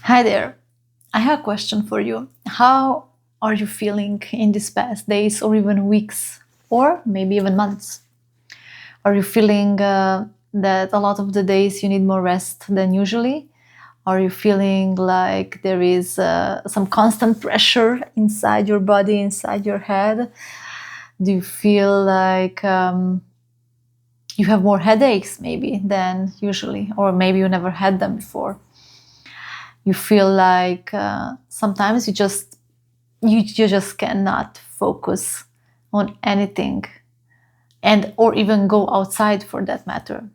Hi there. I have a question for you. How are you feeling in these past days or even weeks or maybe even months? Are you feeling that a lot of the days you need more rest than usually? Are you feeling like there is some constant pressure inside your body, inside your head? Do you feel like you have more headaches maybe than usually, or maybe you never had them before? You feel like sometimes you just cannot focus on anything, and or even go outside for that matter.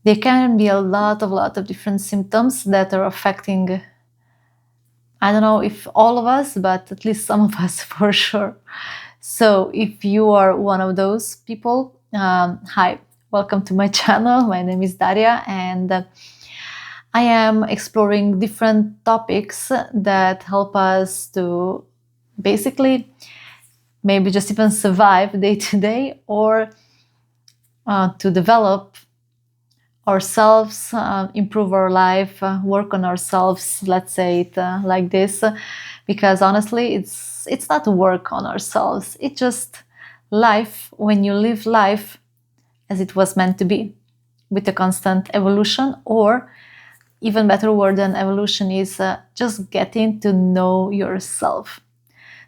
There can be a lot of different symptoms that are affecting, I don't know if all of us, but at least some of us for sure. So if you are one of those people, hi, welcome to my channel. My name is Daria, and I am exploring different topics that help us to basically maybe just even survive day to day, or to develop ourselves, improve our life, work on ourselves. Let's say it like this, because honestly, it's not work on ourselves. It's just life when you live life as it was meant to be, with a constant evolution, or even better word than evolution is just getting to know yourself.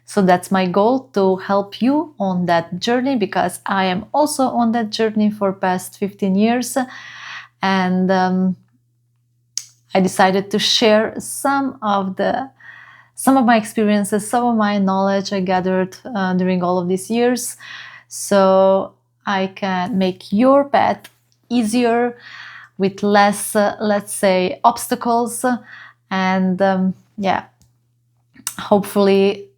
So that's my goal, to help you on that journey, because I am also on that journey for past 15 years. And I decided to share some of my experiences, some of my knowledge I gathered during all of these years, so I can make your path easier with less, let's say, obstacles. And yeah, hopefully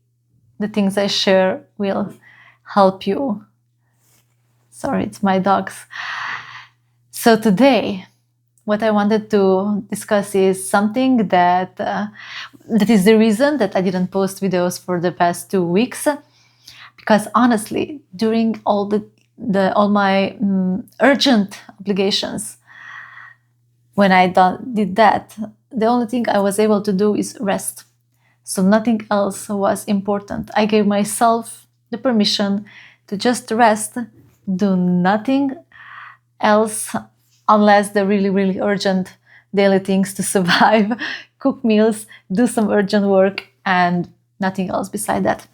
the things I share will help you. Sorry, it's my dogs. So today, what I wanted to discuss is something that is the reason that I didn't post videos for the past 2 weeks. Because honestly, during all my urgent obligations, when I did that, the only thing I was able to do is rest. So nothing else was important. I gave myself the permission to just rest, do nothing else unless the really, really urgent daily things to survive, cook meals, do some urgent work, and nothing else beside that.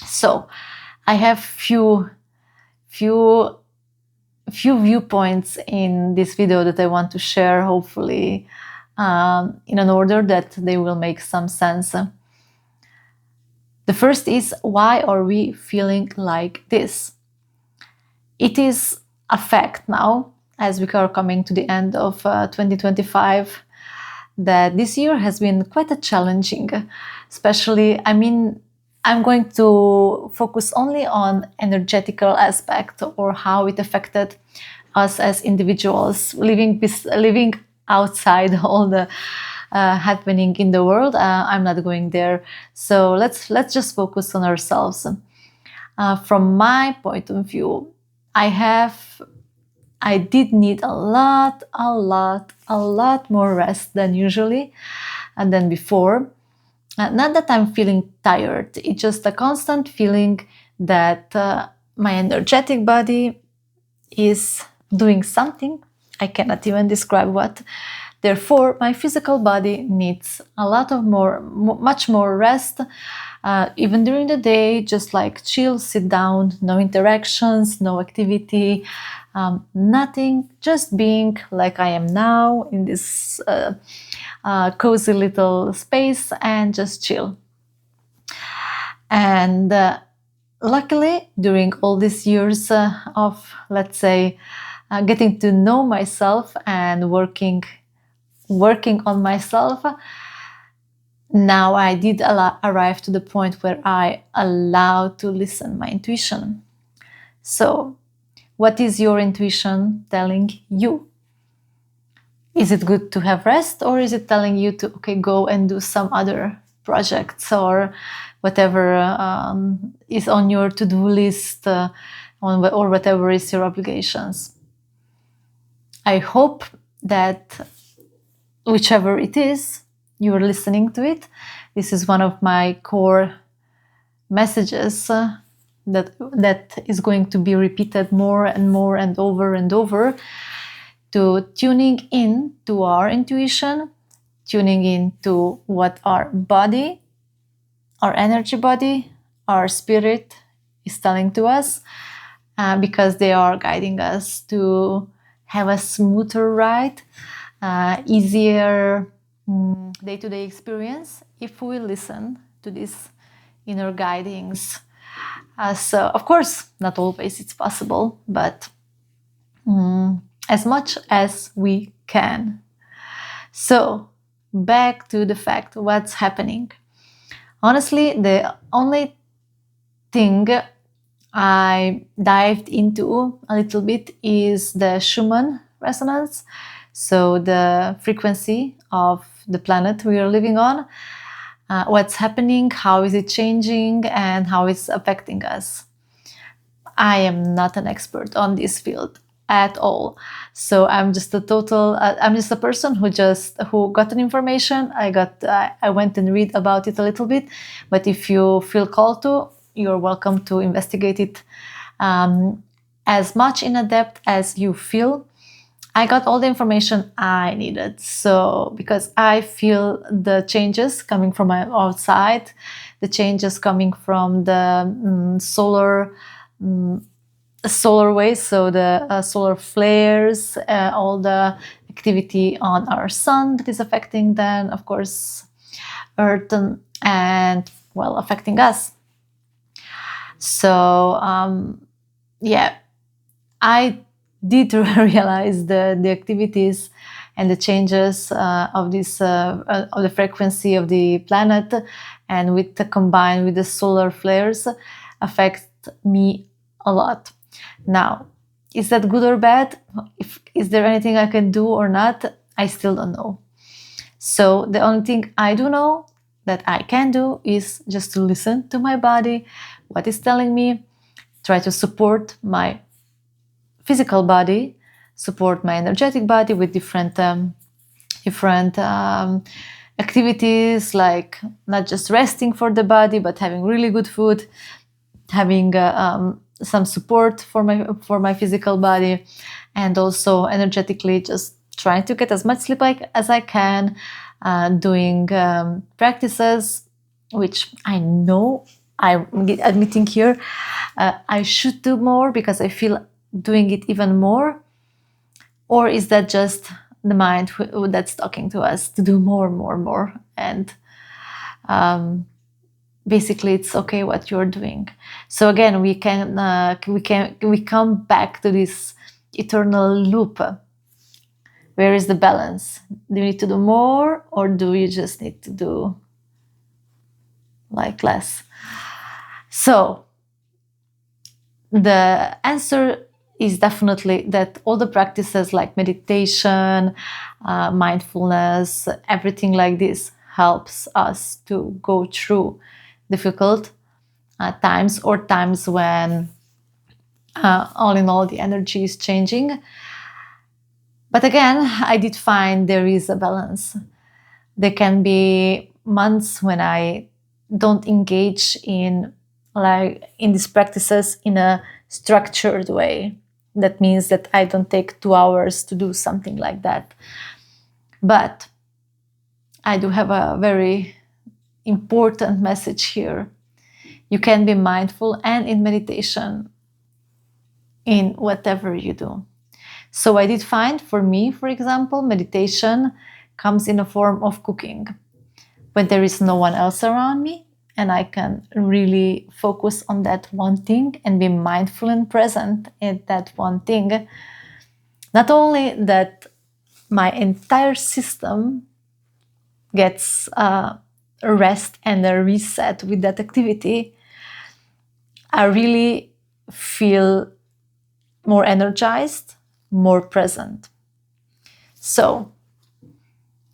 So I have few viewpoints in this video that I want to share, hopefully in an order that they will make some sense. The first is, why are we feeling like this? It is a fact now, as we are coming to the end of 2025, that this year has been quite a challenging, especially, I'm going to focus only on energetical aspect, or how it affected us as individuals living outside all the happening in the world. I'm not going there. So let's just focus on ourselves. From my point of view, I did need a lot more rest than usually and than before. Not that I'm feeling tired, it's just a constant feeling that my energetic body is doing something. I cannot even describe what. Therefore, my physical body needs much more rest, even during the day, just like chill, sit down, no interactions, no activity, nothing, just being like I am now in this cozy little space and just chill. And luckily, during all these years of, let's say, getting to know myself and working on myself, now I did arrive to the point where I allow to listen my intuition. So, what is your intuition telling you? Is it good to have rest, or is it telling you to, okay, go and do some other projects or whatever is on your to-do list, or whatever is your obligations? I hope that whichever it is, you're listening to it. This is one of my core messages that is going to be repeated more and more and over, to tuning in to our intuition, tuning in to what our body, our energy body, our spirit is telling to us, because they are guiding us to have a smoother ride, easier day-to-day experience if we listen to these inner guidings. So, of course, not always it's possible, but as much as we can. So, back to the fact what's happening. Honestly, the only thing I dived into a little bit is the Schumann resonance, so the frequency of the planet we are living on, what's happening, how is it changing, and how it's affecting us. I am not an expert on this field at all, so I'm just a person who got an information. I went and read about it a little bit, but if you feel called to, you're welcome to investigate it as much in depth as you feel. I got all the information I needed. So, because I feel the changes coming from my outside, the changes coming from the solar waves, so the solar flares, all the activity on our sun that is affecting then, of course, Earth, and well, affecting us. So, I did realize the activities and the changes of the frequency of the planet, and combined with the solar flares, affect me a lot. Now, is that good or bad? Is there anything I can do or not? I still don't know. So the only thing I do know that I can do is just to listen to my body, what is telling me, try to support my physical body, support my energetic body with different activities, like not just resting for the body, but having really good food, having some support for my physical body, and also energetically just trying to get as much sleep as I can, doing practices, which I know I'm admitting here I should do more because I feel doing it even more. Or is that just the mind that's talking to us to do more, and basically it's okay what you're doing. So again, we come back to this eternal loop. Where is the balance? Do you need to do more, or do you just need to do like less? So the answer is definitely that all the practices like meditation, mindfulness, everything like this helps us to go through difficult times, or times when all in all the energy is changing. But again, I did find there is a balance. There can be months when I don't engage in these practices in a structured way. That means that I don't take 2 hours to do something like that. But I do have a very important message here. You can be mindful and in meditation in whatever you do. So I did find, for me, for example, meditation comes in a form of cooking. When there is no one else around me, and I can really focus on that one thing and be mindful and present in that one thing. Not only that my entire system gets a rest and a reset with that activity, I really feel more energized, more present. So,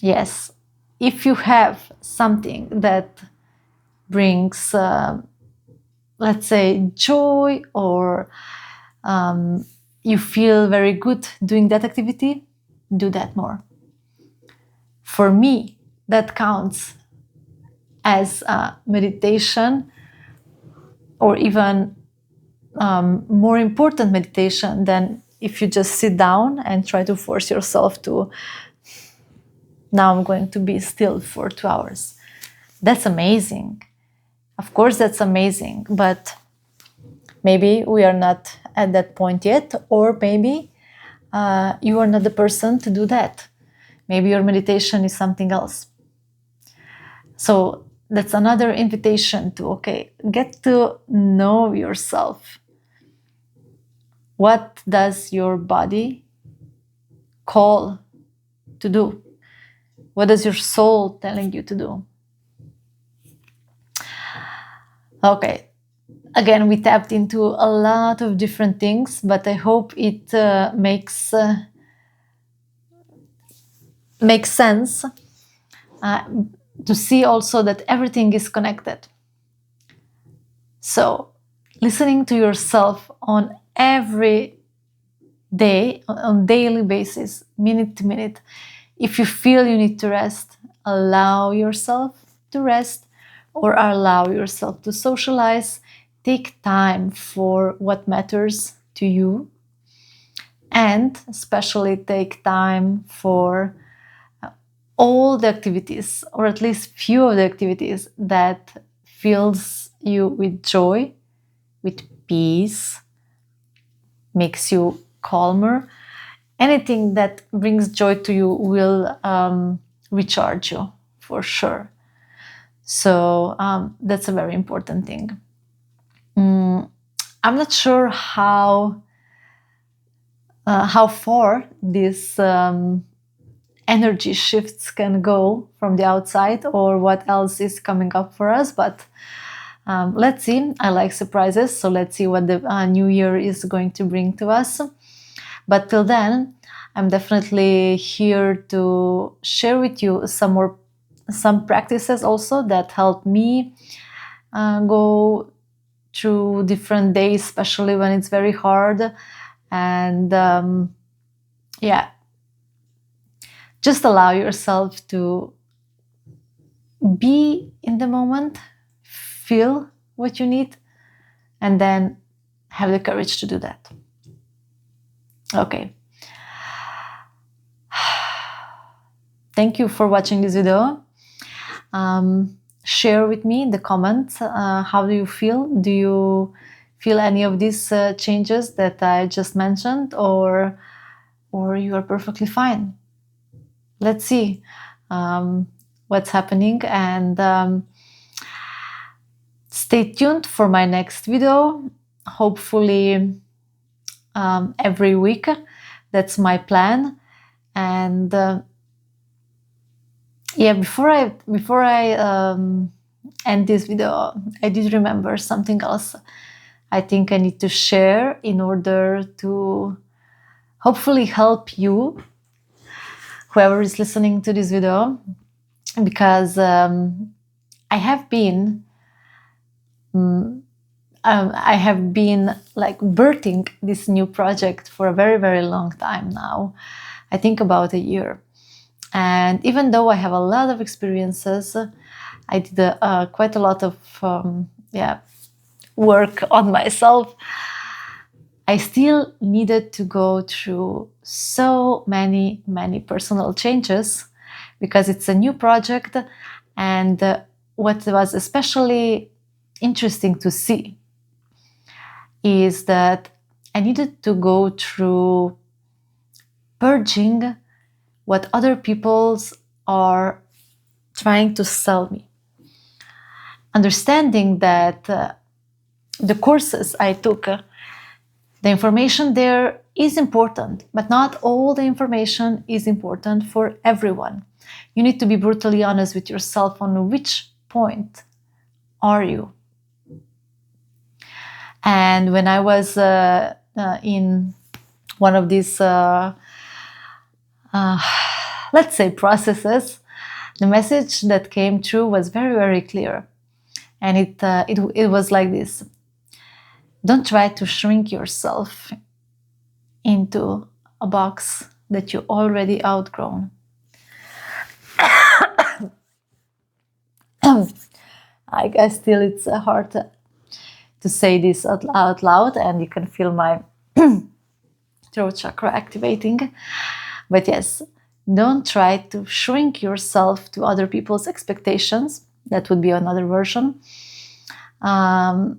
yes, if you have something that brings, let's say, joy, or you feel very good doing that activity, do that more. For me, that counts as meditation, or even more important meditation than if you just sit down and try to force yourself to, now I'm going to be still for 2 hours. That's amazing. Of course, that's amazing, but maybe we are not at that point yet, or maybe you are not the person to do that. Maybe your meditation is something else. So that's another invitation to, okay, get to know yourself. What does your body call to do? What is your soul telling you to do? Okay, again, we tapped into a lot of different things, but I hope it makes sense to see also that everything is connected. So listening to yourself on every day, on daily basis, minute to minute. If you feel you need to rest, allow yourself to rest, or allow yourself to socialize. Take time for what matters to you, and especially take time for all the activities, or at least few of the activities that fills you with joy, with peace, makes you calmer. Anything that brings joy to you will recharge you for sure. So that's a very important thing. I'm not sure how far these energy shifts can go from the outside, or what else is coming up for us, but let's see. I like surprises, so let's see what the new year is going to bring to us. But till then, I'm definitely here to share with you some practices also that help me go through different days, especially when it's very hard. And just allow yourself to be in the moment, feel what you need, and then have the courage to do that. Okay. Thank you for watching this video. Share with me in the comments, how do you feel? Do you feel any of these changes that I just mentioned, or you are perfectly fine? Let's see what's happening, and stay tuned for my next video, hopefully every week. That's my plan. And before I end this video, I did remember something else I think I need to share in order to hopefully help you, whoever is listening to this video, because I have been like birthing this new project for a very, very long time now. I think about a year. And even though I have a lot of experiences, I did quite a lot of work on myself. I still needed to go through so many personal changes because it's a new project. And what was especially interesting to see is that I needed to go through purging what other people's are trying to sell me. Understanding that the courses I took, the information there is important, but not all the information is important for everyone. You need to be brutally honest with yourself on which point are you. And when I was in one of these let's say processes, the message that came through was very, very clear. And it was like this: don't try to shrink yourself into a box that you already outgrown. I still, it's hard to say this out loud, and you can feel my throat chakra activating. But yes, don't try to shrink yourself to other people's expectations. That would be another version. And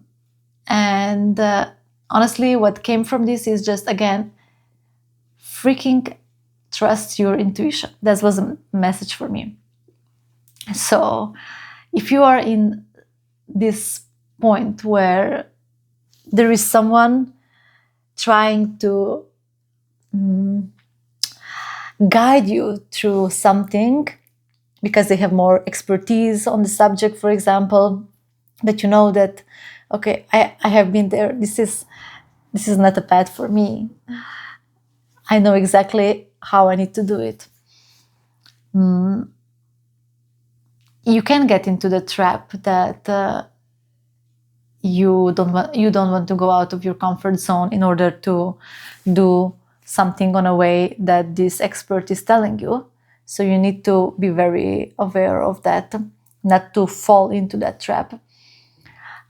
honestly, what came from this is just, again, freaking trust your intuition. That was a message for me. So if you are in this point where there is someone trying to guide you through something because they have more expertise on the subject, for example, but you know that, okay, I have been there, this is not a path for me, I know exactly how I need to do it. You can get into the trap that you don't want to go out of your comfort zone in order to do something on a way that this expert is telling you. So you need to be very aware of that, not to fall into that trap.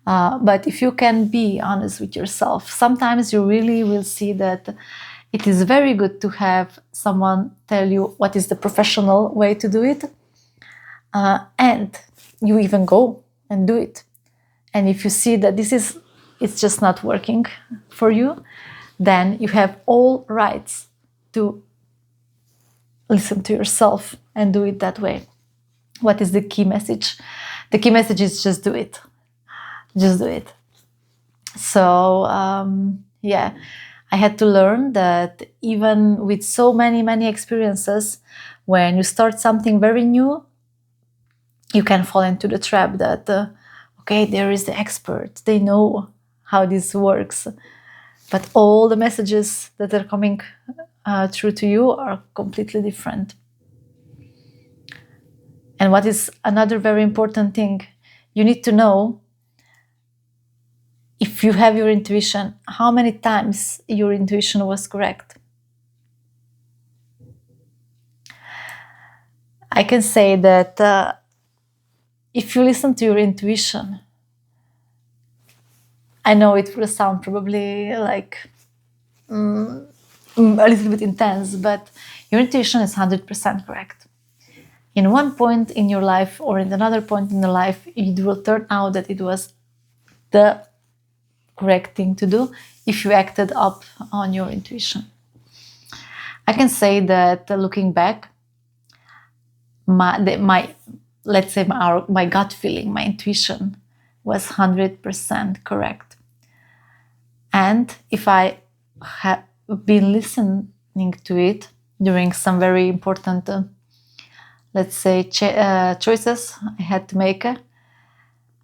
But if you can be honest with yourself, sometimes you really will see that it is very good to have someone tell you what is the professional way to do it. And you even go and do it. And if you see that it's just not working for you, then you have all rights to listen to yourself and do it that way. What is the key message? The key message is just do it. Just do it. So, yeah, I had to learn that even with so many experiences, when you start something very new, you can fall into the trap that, okay, there is the expert. They know how this works. But all the messages that are coming through to you are completely different. And what is another very important thing, you need to know, if you have your intuition, how many times your intuition was correct. I can say that if you listen to your intuition, I know it will sound probably like a little bit intense, but your intuition is 100% correct. In one point in your life or in another point in your life, it will turn out that it was the correct thing to do if you acted up on your intuition. I can say that looking back, my gut feeling, my intuition was 100% correct. And if I have been listening to it during some very important, choices I had to make,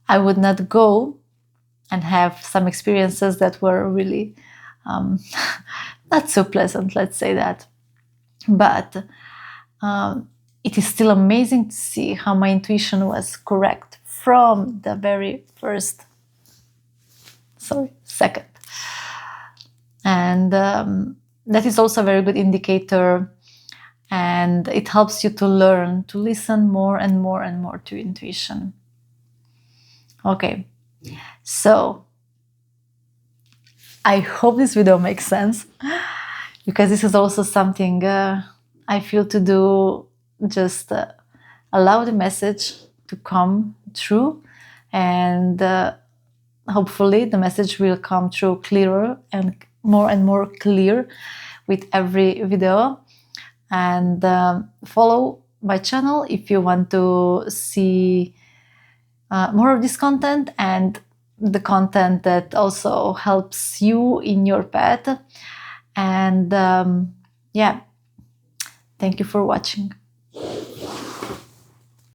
I would not go and have some experiences that were really not so pleasant, let's say that. But it is still amazing to see how my intuition was correct from the very second. And that is also a very good indicator, and it helps you to learn to listen more and more and more to intuition. Okay, so I hope this video makes sense, because this is also something I feel to do, just allow the message to come through, and hopefully the message will come through clearer and more clear with every video. And follow my channel if you want to see more of this content, and the content that also helps you in your path. And yeah, thank you for watching.